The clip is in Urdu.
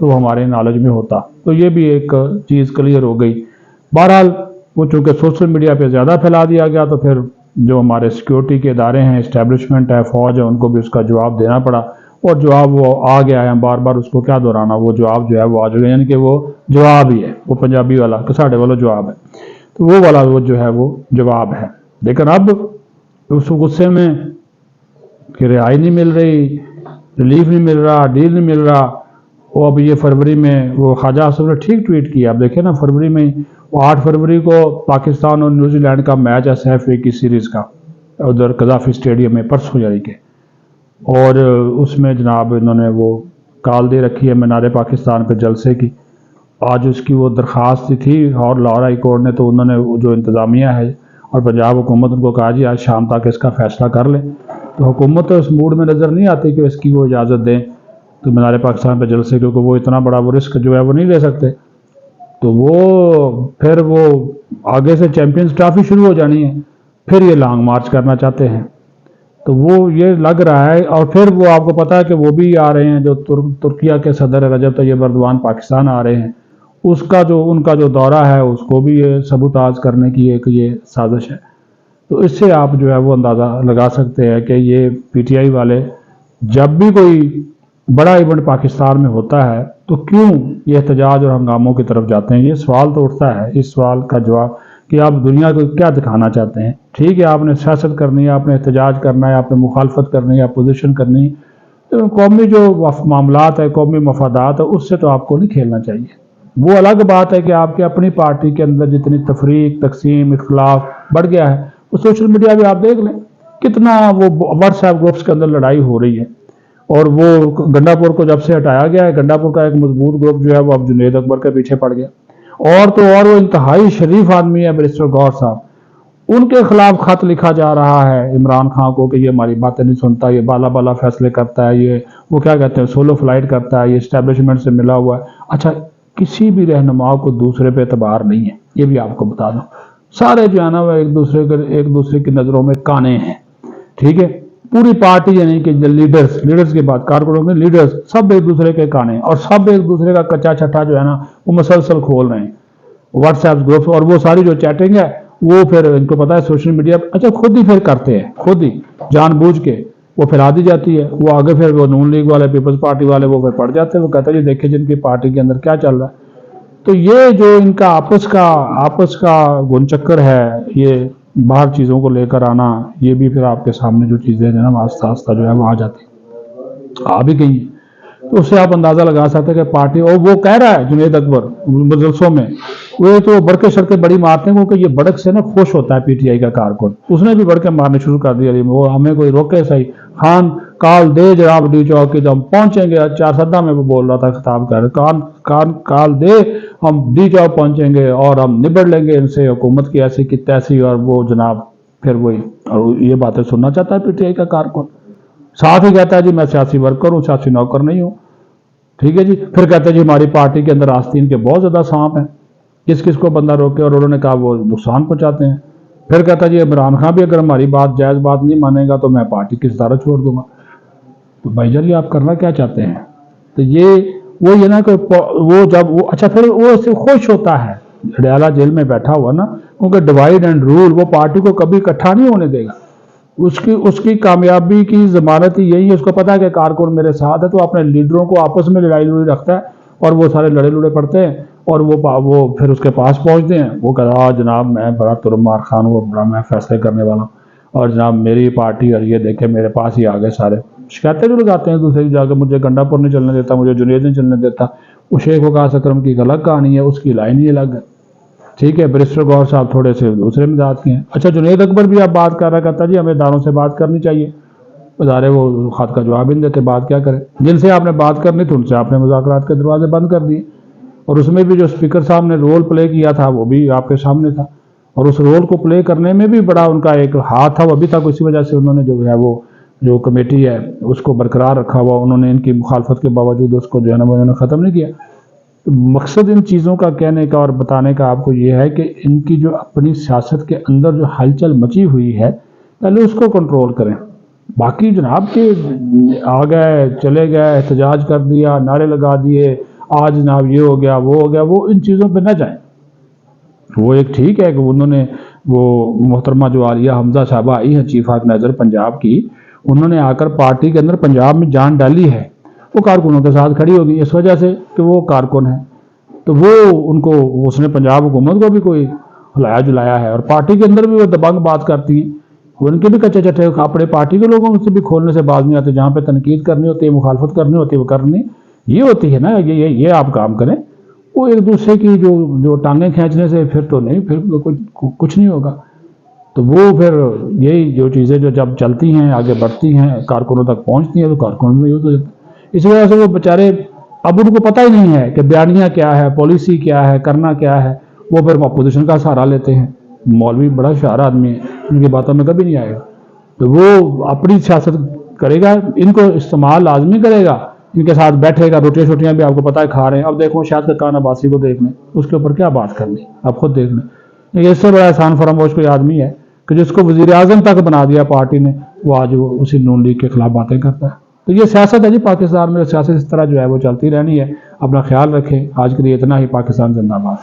تو وہ ہمارے نالج میں ہوتا، تو یہ بھی ایک چیز کلیئر ہو گئی۔ بہرحال وہ چونکہ سوشل میڈیا پہ زیادہ پھیلا دیا گیا تو پھر جو ہمارے سیکیورٹی کے ادارے ہیں، اسٹیبلشمنٹ ہے، فوج ہے، ان کو بھی اس کا جواب دینا پڑا، اور جواب وہ آ گیا ہے۔ ہم بار بار اس کو کیا دہرانا، وہ جواب جو ہے وہ آ جائے، یعنی کہ وہ جواب ہی ہے، وہ پنجابی والا کساڑے والا جواب ہے، تو وہ والا وہ جو ہے وہ جواب ہے۔ لیکن اب اس غصے میں کہ رہائی نہیں مل رہی، ریلیف نہیں مل رہا، ڈیل نہیں مل رہا، وہ اب یہ فروری میں وہ خواجہ حسن نے ٹھیک ٹویٹ کیا، اب دیکھیں نا فروری میں وہ 8 فروری کو پاکستان اور نیوزی لینڈ کا میچ ہے سیف اے کی سیریز کا، ادھر قذافی اسٹیڈیم میں پرسوں یعنی کہ، اور اس میں جناب انہوں نے وہ کال دے رکھی ہے مینار پاکستان پہ جلسے کی۔ آج اس کی وہ درخواست تھی اور لاہور ہائی کورٹ نے، تو انہوں نے جو انتظامیہ ہے اور پنجاب حکومت ان کو کہا جی آج شام تک اس کا فیصلہ کر لیں، تو حکومت تو اس موڈ میں نظر نہیں آتی کہ اس کی وہ اجازت دیں تو مینار پاکستان پہ جلسے، کیونکہ وہ اتنا بڑا وہ رسک جو ہے وہ نہیں لے سکتے، تو وہ پھر وہ آگے سے چیمپئنز ٹرافی شروع ہو جانی ہے، پھر یہ لانگ مارچ کرنا چاہتے ہیں، تو وہ یہ لگ رہا ہے۔ اور پھر وہ آپ کو پتا ہے کہ وہ بھی آ رہے ہیں، جو ترکیہ کے صدر رجب طیب ایردوان پاکستان آ رہے ہیں، اس کا جو ان کا جو دورہ ہے اس کو بھی یہ سبوتاژ کرنے کی ایک یہ سازش ہے۔ تو اس سے آپ جو ہے وہ اندازہ لگا سکتے ہیں کہ یہ پی ٹی آئی والے جب بھی کوئی بڑا ایونٹ پاکستان میں ہوتا ہے تو کیوں یہ احتجاج اور ہنگاموں کی طرف جاتے ہیں۔ یہ سوال تو اٹھتا ہے، اس سوال کا جواب کہ آپ دنیا کو کیا دکھانا چاہتے ہیں۔ ٹھیک ہے آپ نے سیاست کرنی ہے، آپ نے احتجاج کرنا ہے، آپ نے مخالفت کرنی ہے، اپوزیشن کرنی ہے، تو قومی جو معاملات ہے، قومی مفادات ہے، اس سے تو آپ کو نہیں کھیلنا چاہیے۔ وہ الگ بات ہے کہ آپ کے اپنی پارٹی کے اندر جتنی تفریق، تقسیم، اختلاف بڑھ گیا ہے، وہ سوشل میڈیا بھی آپ دیکھ لیں کتنا وہ واٹس ایپ گروپس کے اندر لڑائی ہو رہی ہے، اور وہ گنڈا پور کو جب سے ہٹایا گیا ہے، گنڈا پور کا ایک مضبوط گروپ جو ہے وہ اب جنید اکبر کے پیچھے پڑ گیا، اور تو اور وہ انتہائی شریف آدمی ہے بیرسٹر گور صاحب، ان کے خلاف خط لکھا جا رہا ہے عمران خان کو کہ یہ ہماری باتیں نہیں سنتا، یہ بالا بالا فیصلے کرتا ہے، یہ وہ کیا کہتے ہیں سولو فلائٹ کرتا ہے، یہ اسٹیبلشمنٹ سے ملا ہوا ہے۔ اچھا کسی بھی رہنما کو دوسرے پہ اعتبار نہیں ہے، یہ بھی آپ کو بتا دوں، سارے جو ہے نا وہ ایک دوسرے کی نظروں میں کانے ہیں، ٹھیک ہے، پوری پارٹی یعنی کہ لیڈرز کے بعد کارکنوں میں لیڈرز سب ایک دوسرے کے کانے ہیں، اور سب ایک دوسرے کا کچا چھٹا جو ہے نا وہ مسلسل کھول رہے ہیں واٹس ایپ گروپ، اور وہ ساری جو چیٹنگ ہے وہ پھر ان کو پتا ہے سوشل میڈیا اچھا خود ہی پھر کرتے ہیں، خود ہی جان بوجھ کے وہ پھیلا دی جاتی ہے، وہ آگے پھر وہ نون لیگ والے، پیپلز پارٹی والے وہ پھر پڑ جاتے ہیں، وہ کہتے ہیں جی دیکھیں جن کی پارٹی کے اندر کیا چل رہا ہے۔ تو یہ جو ان کا آپس کا گن چکر ہے، یہ باہر چیزوں کو لے کر آنا، یہ بھی پھر آپ کے سامنے جو چیزیں ہیں نا آہستہ آہستہ جو ہے وہ آ جاتی آ بھی گئی ہیں، تو اس سے آپ اندازہ لگا سکتے ہیں کہ پارٹی، اور وہ کہہ رہا ہے جنید اکبر جلسوں میں، وہ تو بڑکے شڑکے بڑی مارتے ہیں، کیونکہ یہ بڑک سے نا خوش ہوتا ہے پی ٹی آئی کا کارکن، اس نے بھی بڑکے مارنے شروع کر دیا، وہ ہمیں کوئی روکے صحیح، خان کال دے جناب ڈی چوک کی، تو ہم پہنچیں گے، 4 میں وہ بول رہا تھا خطاب کر کال دے ہم ڈی چوک پہنچیں گے اور ہم نبڑ لیں گے ان سے حکومت کی ایسی کی تیسی، اور وہ جناب پھر وہی اور یہ باتیں سننا چاہتا ہے پی ٹی آئی کا کارکن، ساتھ ہی کہتا ہے جی میں سیاسی ورکر ہوں، سیاسی نوکر نہیں ہوں، ٹھیک ہے جی، پھر کہتے ہیں جی ہماری پارٹی کے اندر آستین کے بہت زیادہ سانپ ہیں، کس کو بندہ روکے، اور انہوں نے کہا وہ نقصان پہنچاتے ہیں، پھر کہتا ہے جی عمران خان بھی اگر ہماری جائز بات نہیں مانے گا تو میں پارٹی کی صدارت چھوڑ دوں گا۔ تو بھائی جان یہ آپ کرنا کیا چاہتے ہیں؟ تو وہ نا کہ وہ جب وہ اچھا پھر وہ اس سے خوش ہوتا ہے ڈیالہ جیل میں بیٹھا ہوا نا، کیونکہ ڈیوائیڈ اینڈ رول وہ پارٹی کو کبھی اکٹھا نہیں ہونے دے گا، اس کی کامیابی کی ضمانت ہی یہی ہے، اس کو پتا ہے کہ کارکن میرے ساتھ ہے، تو اپنے لیڈروں کو آپس میں لڑائی رکھتا ہے، اور وہ سارے لڑے پڑتے ہیں، اور وہ پھر اس کے پاس پہنچتے ہیں، وہ کہا جناب میں بڑا ترمار خان، وہ بڑا میں فیصلے کرنے والا ہوں، اور جناب میری پارٹی، اور یہ دیکھیں میرے پاس ہی آ گئے سارے، شکایتیں جو لگاتے ہیں دوسرے کی جا کے، مجھے گنڈا پور نہیں چلنے دیتا، مجھے جنید نہیں چلنے دیتا، وہ شیخ وقاص اکرم کی ایک الگ کہانی ہے، اس کی لائن ہی الگ ہے، ٹھیک ہے، بیرسٹر گور صاحب تھوڑے سے دوسرے مزاج کے ہیں۔ اچھا جنید اکبر بھی آپ بات کر رہا کہتا جی ہمیں اداروں سے بات کرنی چاہیے، ادارے وہ خط کا جواب ہی نہیں دیتے، بات کیا کریں، جن سے آپ نے بات کرنی تھی ان سے آپ نے مذاکرات کے دروازے بند کر دیے، اور اس میں بھی جو اسپیکر صاحب نے رول پلے کیا تھا وہ بھی آپ کے سامنے تھا، اور اس رول کو پلے کرنے میں بھی بڑا ان کا ایک ہاتھ تھا، وہ ابھی تک اسی وجہ سے انہوں نے جو ہے وہ جو کمیٹی ہے اس کو برقرار رکھا ہوا، انہوں نے ان کی مخالفت کے باوجود اس کو جو ہے نا انہوں نے ختم نہیں کیا۔ مقصد ان چیزوں کا کہنے کا اور بتانے کا آپ کو یہ ہے کہ ان کی جو اپنی سیاست کے اندر جو ہلچل مچی ہوئی ہے پہلے اس کو کنٹرول کریں، باقی جناب کے آ گئے چلے گئے، احتجاج کر دیا، نعرے لگا دیے، آج جناب یہ ہو گیا وہ ہو گیا، وہ ان چیزوں پہ نہ جائیں۔ وہ ایک ٹھیک ہے کہ انہوں نے وہ محترمہ جو عالیہ حمزہ صاحبہ آئی ہیں چیف آرگنائزر پنجاب کی، انہوں نے آ کر پارٹی کے اندر پنجاب میں جان ڈالی ہے، وہ کارکنوں کے ساتھ کھڑی ہوگی اس وجہ سے کہ وہ کارکن ہے، تو وہ ان کو اس نے پنجاب حکومت کو بھی کوئی ہلایا جلایا ہے، اور پارٹی کے اندر بھی وہ دبنگ بات کرتی ہیں، وہ ان کے بھی کچے چٹے اپنے پارٹی کے لوگوں سے بھی کھولنے سے باز نہیں آتے، جہاں پہ تنقید کرنی ہوتی ہے مخالفت کرنی ہوتی ہے وہ کرنی یہ ہوتی ہے نا، یہ آپ کام کریں، وہ ایک دوسرے کی جو ٹانگیں کھینچنے سے پھر تو نہیں، پھر کچھ نہیں ہوگا۔ تو وہ پھر یہی جو چیزیں جو جب چلتی ہیں آگے بڑھتی ہیں کارکنوں تک پہنچتی ہیں تو کارکنوں میں یوں تو اس وجہ سے وہ بیچارے اب ان کو پتہ ہی نہیں ہے کہ بیانیہ کیا ہے، پالیسی کیا ہے، کرنا کیا ہے، وہ پھر اپوزیشن کا سہارا لیتے ہیں۔ مولوی بڑا ہوشیار آدمی ہے، ان کی باتوں میں کبھی نہیں آئے گا، تو وہ اپنی سیاست کرے گا، ان کو استعمال لازمی کرے گا، ان کے ساتھ بیٹھے گا، روٹیاں چھوٹیاں بھی آپ کو پتہ ہے کھا رہے ہیں۔ اب دیکھو شاہد خاقان عباسی کو دیکھ لیں، اس کے اوپر کیا بات کرنی آپ خود دیکھ لیں۔ یہ اس سے بڑا احسان فراموش کوئی آدمی ہے کہ جس کو وزیر اعظم تک بنا دیا پارٹی نے، وہ آج وہ اسی نون لیگ کے خلاف باتیں کرتا ہے۔ تو یہ سیاست ہے جی، پاکستان میں سیاست اس طرح جو ہے وہ چلتی رہنی ہے۔ اپنا خیال رکھیں، آج کے لیے اتنا ہی۔ پاکستان زندہ باد۔